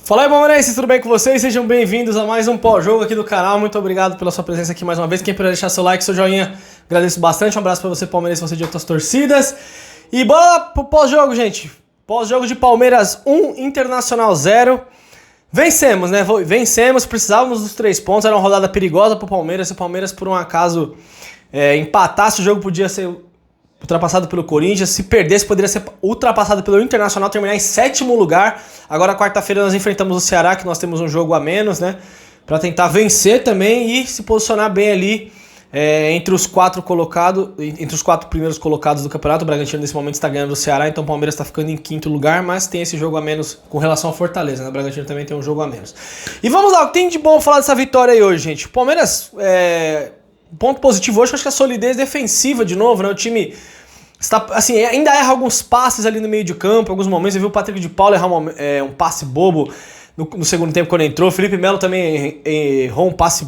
Fala aí, palmeirenses, tudo bem com vocês? Sejam bem-vindos a mais um pós-jogo aqui do canal. Muito obrigado pela sua presença aqui mais uma vez. Quem puder deixar seu like, seu joinha, agradeço bastante. Um abraço pra você, palmeirense, você de outras torcidas. E bora lá pro pós-jogo, gente. Pós-jogo de Palmeiras 1, Internacional 0. Vencemos, né? Vencemos, precisávamos dos 3 pontos. Era uma rodada perigosa pro Palmeiras. Se o Palmeiras, por um acaso, empatasse, o jogo podia ser ultrapassado pelo Corinthians. Se perdesse, poderia ser ultrapassado pelo Internacional, terminar em 7º lugar. Agora, quarta-feira, nós enfrentamos o Ceará, que nós temos um jogo a menos, né? Pra tentar vencer também e se posicionar bem ali entre os 4 primeiros colocados do campeonato. O Bragantino, nesse momento, está ganhando o Ceará, então o Palmeiras está ficando em 5º lugar, mas tem esse jogo a menos com relação ao Fortaleza, né? O Bragantino também tem um jogo a menos. E vamos lá, o que tem de bom falar dessa vitória aí hoje, gente? O Palmeiras, ponto positivo hoje, eu acho que a solidez defensiva de novo, né? O time está, assim, ainda erra alguns passes ali no meio de campo, em alguns momentos. Você viu o Patrick de Paula errar um passe bobo no segundo tempo quando entrou. O Felipe Melo também errou um passe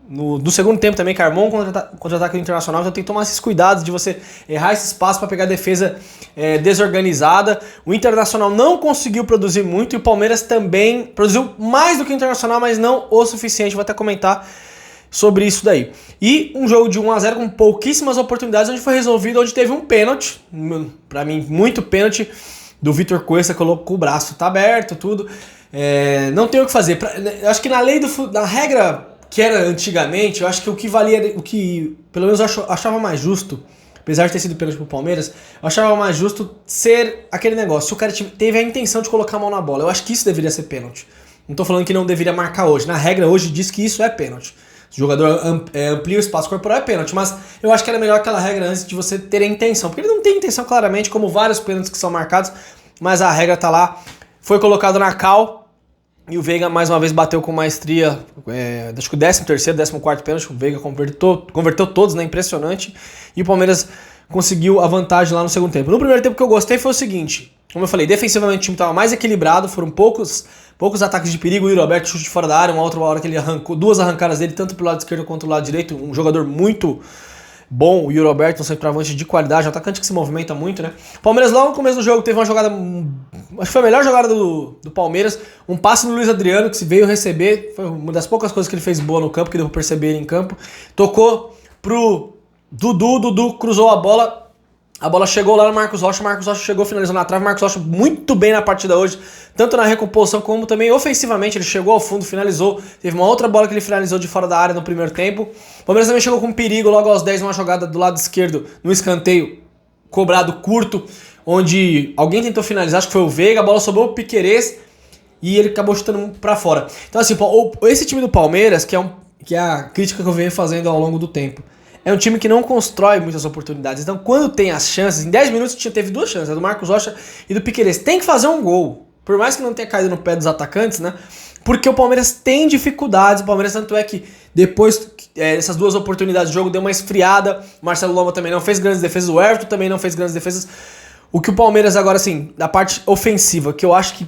no segundo tempo também, que armou um contra-ataque do Internacional. Então tem que tomar esses cuidados de você errar esses passes para pegar a defesa desorganizada. O Internacional não conseguiu produzir muito e o Palmeiras também produziu mais do que o Internacional, mas não o suficiente. Vou até comentar sobre isso daí. E um jogo de 1-0 com pouquíssimas oportunidades, onde foi resolvido, onde teve um pênalti, pra mim muito pênalti, do Vitor Cuesta, colocou o braço, tá aberto, tudo. Não tem o que fazer. Eu acho que na lei da regra que era antigamente, eu acho que o que valia, o que pelo menos eu achava mais justo, apesar de ter sido pênalti pro Palmeiras, eu achava mais justo ser aquele negócio, se o cara teve a intenção de colocar a mão na bola, eu acho que isso deveria ser pênalti. Não tô falando que não deveria marcar hoje, na regra hoje diz que isso é pênalti. Se o jogador amplia o espaço corporal é pênalti, mas eu acho que era melhor aquela regra antes de você ter a intenção, porque ele não tem intenção claramente, como vários pênaltis que são marcados, mas a regra tá lá, foi colocado na cal, e o Veiga mais uma vez bateu com maestria, acho que o 13º, 14º pênalti, o Veiga converteu todos, né, impressionante, e o Palmeiras conseguiu a vantagem lá no segundo tempo. No primeiro tempo que eu gostei foi o seguinte, como eu falei, defensivamente o time estava mais equilibrado, foram poucos ataques de perigo. O Yuri Alberto chute de fora da área, uma outra hora que ele arrancou, 2 arrancadas dele, tanto pro lado esquerdo quanto pro lado direito, um jogador muito bom, o Yuri Alberto, um centroavante de qualidade, um atacante que se movimenta muito, né? O Palmeiras logo no começo do jogo teve uma jogada, acho que foi a melhor jogada do Palmeiras, um passe no Luiz Adriano, que se veio receber, foi uma das poucas coisas que ele fez boa no campo, que deu pra perceber ele em campo, tocou pro Dudu cruzou a bola chegou lá no Marcos Rocha chegou finalizando na trave. Marcos Rocha muito bem na partida hoje, tanto na recomposição como também ofensivamente, ele chegou ao fundo, finalizou, teve uma outra bola que ele finalizou de fora da área no primeiro tempo. O Palmeiras também chegou com perigo logo aos 10, uma jogada do lado esquerdo, no escanteio, cobrado curto, onde alguém tentou finalizar, acho que foi o Veiga, a bola sobrou pro Piquerez e ele acabou chutando pra fora. Então assim, esse time do Palmeiras, que é a crítica que eu venho fazendo ao longo do tempo, é um time que não constrói muitas oportunidades. Então, quando tem as chances, em 10 minutos teve 2 chances, a do Marcos Rocha e do Piquerez. Tem que fazer um gol. Por mais que não tenha caído no pé dos atacantes, né? Porque o Palmeiras tem dificuldades. O Palmeiras, tanto é que depois dessas 2 oportunidades, o jogo deu uma esfriada. O Marcelo Lomba também não fez grandes defesas. O Everton também não fez grandes defesas. O que o Palmeiras agora, assim, da parte ofensiva, que eu acho que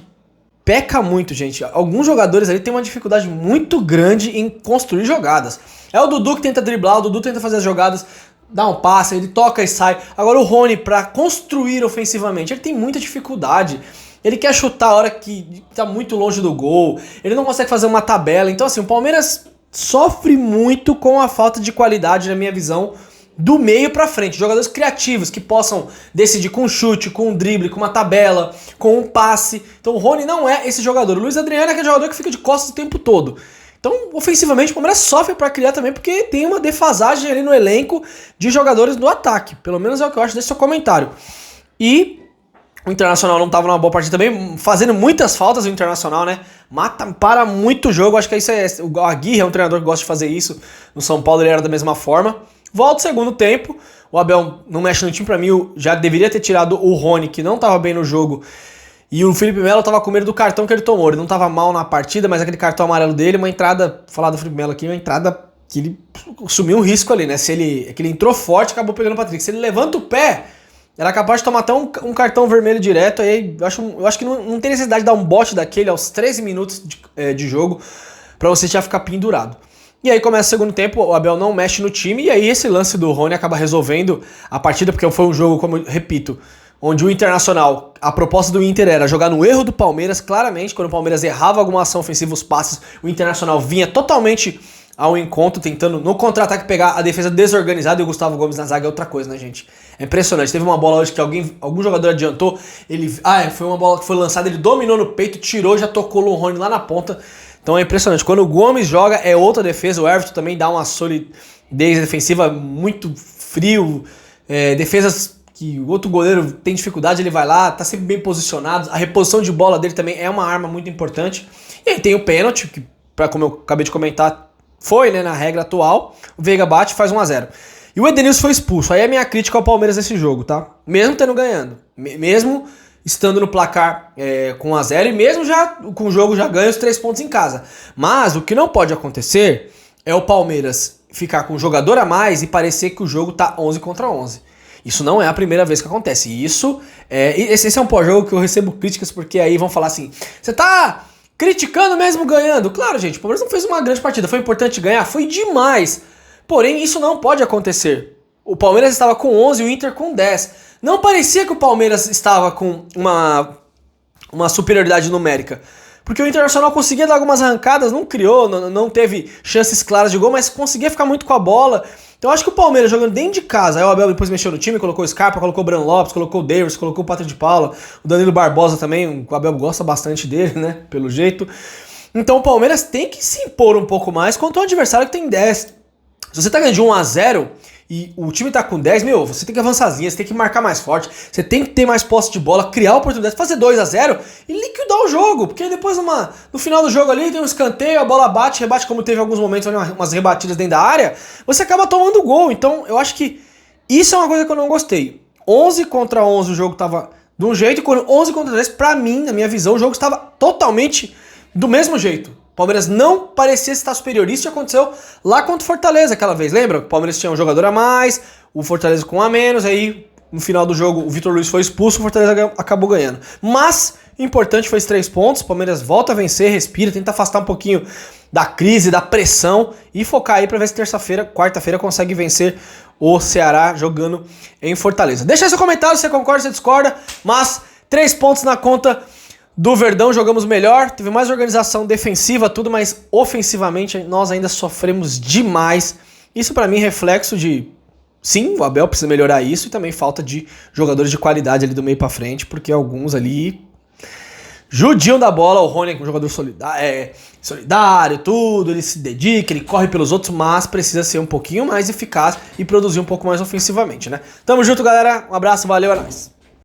peca muito, gente. Alguns jogadores ali têm uma dificuldade muito grande em construir jogadas. É o Dudu que tenta driblar, o Dudu tenta fazer as jogadas, dá um passe, ele toca e sai. Agora o Rony, pra construir ofensivamente, ele tem muita dificuldade. Ele quer chutar a hora que tá muito longe do gol, ele não consegue fazer uma tabela. Então assim, o Palmeiras sofre muito com a falta de qualidade, na minha visão, do meio pra frente. Jogadores criativos que possam decidir com um chute, com um drible, com uma tabela, com um passe. Então o Rony não é esse jogador. O Luiz Adriano é aquele jogador que fica de costas o tempo todo. Então, ofensivamente, o Palmeiras sofre para criar também, porque tem uma defasagem ali no elenco de jogadores do ataque. Pelo menos é o que eu acho desse seu comentário. E o Internacional não estava numa boa partida também, fazendo muitas faltas o Internacional, né? Para muito jogo, acho que isso o Aguirre é um treinador que gosta de fazer isso. No São Paulo ele era da mesma forma. Volta o segundo tempo, o Abel não mexe no time, pra mim já deveria ter tirado o Rony, que não estava bem no jogo. E o Felipe Melo tava com medo do cartão que ele tomou. Ele não tava mal na partida, mas aquele cartão amarelo dele, uma entrada, falar do Felipe Melo aqui, uma entrada que ele assumiu um risco ali, né? É que ele entrou forte, acabou pegando o Patrick. Se ele levanta o pé, era capaz de tomar até um cartão vermelho direto. Aí eu acho que não tem necessidade de dar um bote daquele aos 13 minutos de jogo pra você já ficar pendurado. E aí começa o segundo tempo, o Abel não mexe no time, e aí esse lance do Rony acaba resolvendo a partida, porque foi um jogo, como eu repito, onde o Internacional, a proposta do Inter era jogar no erro do Palmeiras, claramente, quando o Palmeiras errava alguma ação ofensiva, os passes, o Internacional vinha totalmente ao encontro, tentando no contra-ataque pegar a defesa desorganizada, e o Gustavo Gomes na zaga é outra coisa, né, gente? É impressionante. Teve uma bola hoje que algum jogador adiantou, foi uma bola que foi lançada, ele dominou no peito, tirou, já tocou o Lohane lá na ponta. Então é impressionante. Quando o Gomes joga, é outra defesa. O Everton também dá uma solidez defensiva muito frio. Defesas que o outro goleiro tem dificuldade, ele vai lá, tá sempre bem posicionado. A reposição de bola dele também é uma arma muito importante. E aí tem o pênalti, que, como eu acabei de comentar, foi, né, na regra atual. O Veiga bate e faz 1-0. E o Edenilson foi expulso. Aí é a minha crítica ao Palmeiras nesse jogo, tá? Mesmo tendo ganhando. Mesmo estando no placar com 1-0 e mesmo já com o jogo já ganha os 3 pontos em casa. Mas o que não pode acontecer é o Palmeiras ficar com um jogador a mais e parecer que o jogo tá 11 contra 11. Isso não é a primeira vez que acontece. Esse é um pós-jogo que eu recebo críticas, porque aí vão falar assim, você tá criticando mesmo ganhando? Claro, gente, o Palmeiras não fez uma grande partida. Foi importante ganhar? Foi demais. Porém, isso não pode acontecer. O Palmeiras estava com 11 e o Inter com 10. Não parecia que o Palmeiras estava com uma superioridade numérica. Porque o Internacional conseguia dar algumas arrancadas, não criou, não teve chances claras de gol, mas conseguia ficar muito com a bola. Então eu acho que o Palmeiras jogando dentro de casa, aí o Abel depois mexeu no time, colocou o Scarpa, colocou o Breno Lopes, colocou o Davis, colocou o Patrick de Paula, o Danilo Barbosa também, o Abel gosta bastante dele, né, pelo jeito. Então o Palmeiras tem que se impor um pouco mais contra um adversário que tem 10. Se você tá ganhando de 1-0 e o time tá com 10, você tem que avançar, você tem que marcar mais forte, você tem que ter mais posse de bola, criar oportunidades, fazer 2-0 e liquidar o jogo, porque depois no final do jogo ali tem um escanteio, a bola bate, rebate, como teve alguns momentos ali, umas rebatidas dentro da área, você acaba tomando gol. Então eu acho que isso é uma coisa que eu não gostei. 11 contra 11 o jogo tava de um jeito, e quando 11 contra 10, pra mim, na minha visão, o jogo estava totalmente do mesmo jeito. O Palmeiras não parecia estar superior. Isso aconteceu lá contra o Fortaleza aquela vez, lembra? O Palmeiras tinha um jogador a mais, o Fortaleza com um a menos, aí no final do jogo o Vitor Luiz foi expulso, o Fortaleza acabou ganhando. Mas, importante foi os 3 pontos, o Palmeiras volta a vencer, respira, tenta afastar um pouquinho da crise, da pressão e focar aí pra ver se quarta-feira consegue vencer o Ceará jogando em Fortaleza. Deixa aí seu comentário se você concorda, se você discorda, mas 3 pontos na conta do Verdão, jogamos melhor, teve mais organização defensiva, tudo, mas ofensivamente nós ainda sofremos demais. Isso pra mim é reflexo de, sim, o Abel precisa melhorar isso, e também falta de jogadores de qualidade ali do meio pra frente, porque alguns ali judiam da bola. O Rony é um jogador solidário, tudo, ele se dedica, ele corre pelos outros, mas precisa ser um pouquinho mais eficaz e produzir um pouco mais ofensivamente, né? Tamo junto, galera, um abraço, valeu, é nóis.